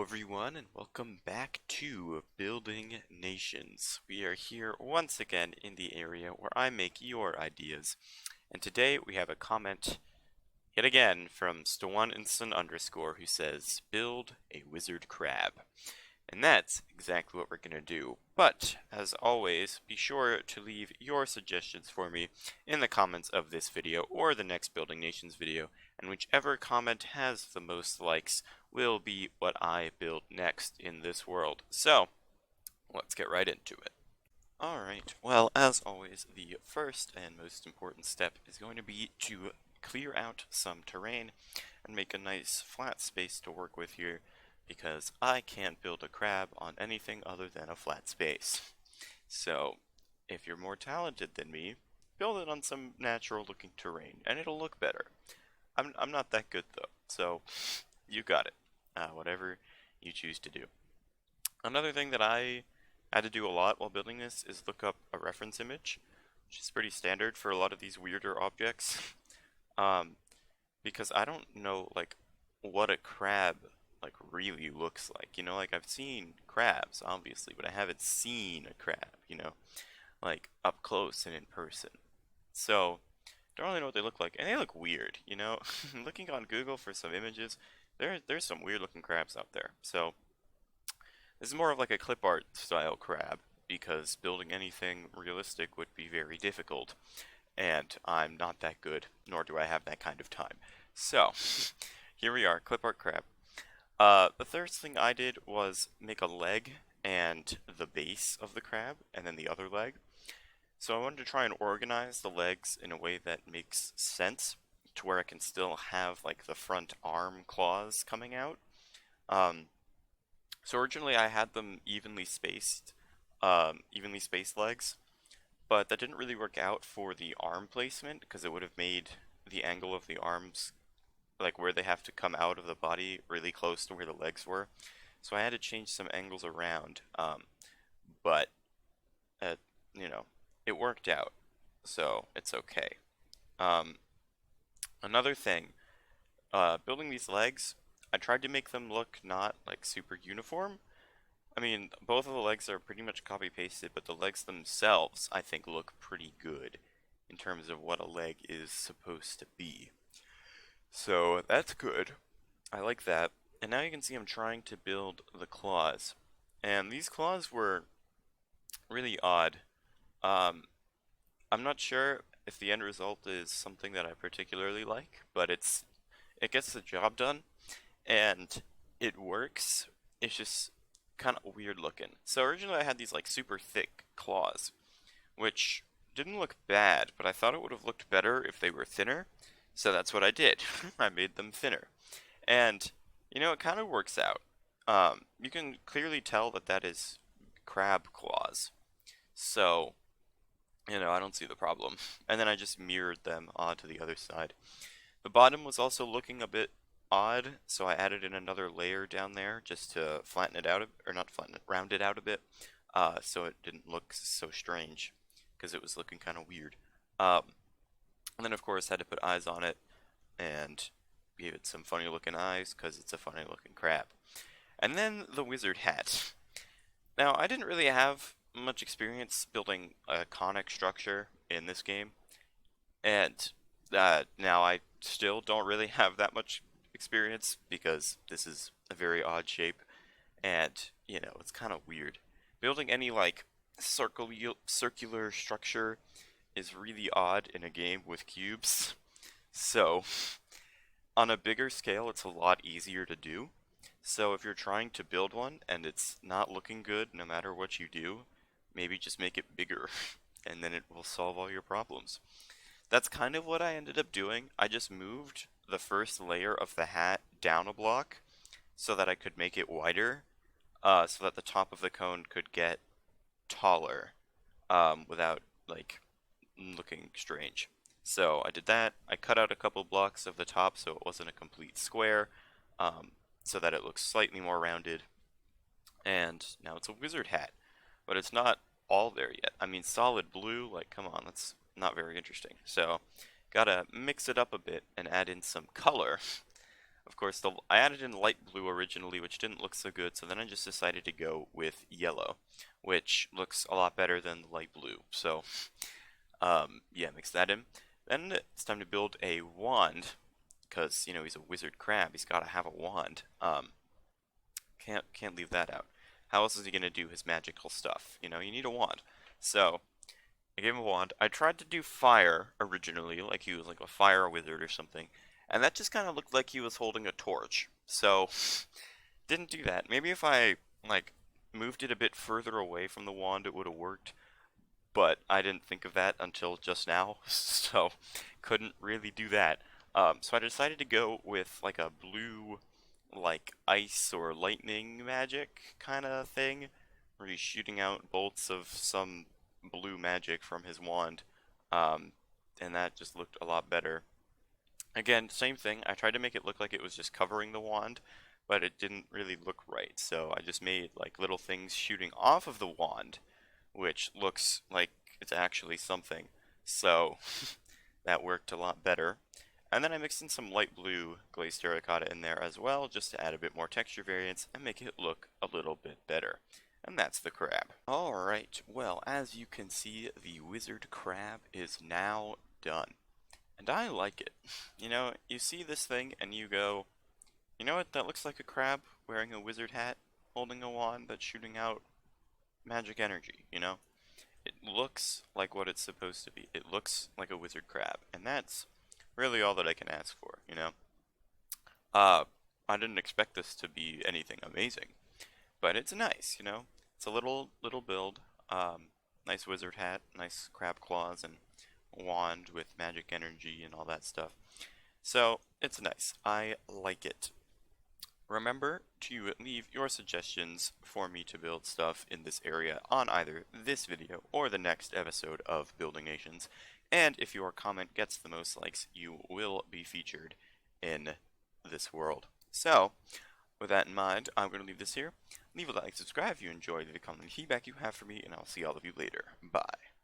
everyone, and welcome back to Building Nations. We are here once again in the area where I make your ideas. And today we have a comment yet again from Stawaninston underscore who says, build a wizard crab. And that's exactly what we're going to do. But, as always, be sure to leave your suggestions for me in the comments of this video or the next Building Nations video, and whichever comment has the most likes will be what I build next in this world. So, let's get right into it. Alright, well, as always, the first and most important step is going to be to clear out some terrain and make a nice flat space to work with here, because I can't build a crab on anything other than a flat space. So, if you're more talented than me, build it on some natural looking terrain, and it'll look better. I'm not that good though, so you got it. Whatever you choose to do. Another thing that I had to do a lot while building this is look up a reference image, which is pretty standard for a lot of these weirder objects. um, because I don't know like what a crab like really looks like. Like I've seen crabs obviously, but I haven't seen a crab, like up close and in person. So don't really know what they look like, and they look weird. Looking on Google for some images, there's some weird looking crabs out there. So this is more of like a clip art style crab, because building anything realistic would be very difficult, and I'm not that good, nor do I have that kind of time. So, here we are, clip art crab. The first thing I did was make a leg and the base of the crab, and then the other leg. So I wanted to try and organize the legs in a way that makes sense, to where I can still have like the front arm claws coming out. Um, so originally I had them evenly spaced legs, but that didn't really work out for the arm placement, because it would have made the angle of the arms, like where they have to come out of the body, really close to where the legs were. So I had to change some angles around, but uh, you know, it worked out, so it's okay. Um, Another thing, building these legs, I tried to make them look not like super uniform. I mean, both of the legs are pretty much copy pasted, but the legs themselves, I think, look pretty good in terms of what a leg is supposed to be. So that's good. I like that. And now you can see I'm trying to build the claws. And these claws were really odd. Um, I'm not sure if the end result is something that I particularly like, but it gets the job done, and it works. It's just kind of weird looking. So originally I had these like super thick claws, which didn't look bad, but I thought it would have looked better if they were thinner. So that's what I did. I made them thinner. And, it kind of works out. You can clearly tell that that is crab claws. So, I don't see the problem. And then I just mirrored them onto the other side. The bottom was also looking a bit odd, so I added in another layer down there just to flatten it out, or not flatten it, round it out a bit, so it didn't look so strange, because it was looking kind of weird. And then of course had to put eyes on it, and gave it some funny looking eyes, because it's a funny looking crab. And then the wizard hat. Now, I didn't really have much experience building a conic structure in this game, and now I still don't really have that much experience, because this is a very odd shape, and, it's kind of weird. Building any, like, circular structure is really odd in a game with cubes, so on a bigger scale it's a lot easier to do. So if you're trying to build one and it's not looking good no matter what you do, maybe just make it bigger, and then it will solve all your problems. That's kind of what I ended up doing. I just moved the first layer of the hat down a block so that I could make it wider, so that the top of the cone could get taller, without, like, looking strange. So I did that. I cut out a couple blocks of the top so it wasn't a complete square, so that it looks slightly more rounded. And now it's a wizard hat. But it's not all there yet. I mean, solid blue, like, come on, that's not very interesting. So, gotta mix it up a bit and add in some color. Of course, I added in light blue originally, which didn't look so good, so then I just decided to go with yellow, which looks a lot better than the light blue. So, yeah, mix that in. Then it's time to build a wand, because, you know, he's a wizard crab. He's got to have a wand. Can't leave that out. How else is he gonna do his magical stuff? You know, you need a wand. So, I gave him a wand. I tried to do fire originally, like he was like a fire wizard or something, and that just kind of looked like he was holding a torch. So, didn't do that. Maybe if I, like, moved it a bit further away from the wand, it would have worked, but I didn't think of that until just now, so couldn't really do that. So I decided to go with, like, a blue, like, ice or lightning magic kind of thing, where he's shooting out bolts of some blue magic from his wand, um, and that just looked a lot better. Again, same thing. I tried to make it look like it was just covering the wand, but it didn't really look right. So I just made like little things shooting off of the wand, which looks like it's actually something. So that worked a lot better. And then I mixed in some light blue glazed terracotta in there as well, just to add a bit more texture variance and make it look a little bit better. And that's the crab. Alright, well, as you can see, the wizard crab is now done. And I like it. You know, you see this thing and you go, you know what, that looks like a crab wearing a wizard hat, holding a wand that's shooting out magic energy, you know? It looks like what it's supposed to be. It looks like a wizard crab, and that's really all that I can ask for, you know? Uh, I didn't expect this to be anything amazing, but it's nice, you know? It's a little build, nice wizard hat, nice crab claws, and wand with magic energy and all that stuff. So, it's nice. I like it. Remember to leave your suggestions for me to build stuff in this area on either this video or the next episode of Building Nations. And if your comment gets the most likes, you will be featured in this world. So, with that in mind, I'm going to leave this here. Leave a like, subscribe if you enjoyed the comment and feedback you have for me, and I'll see all of you later. Bye.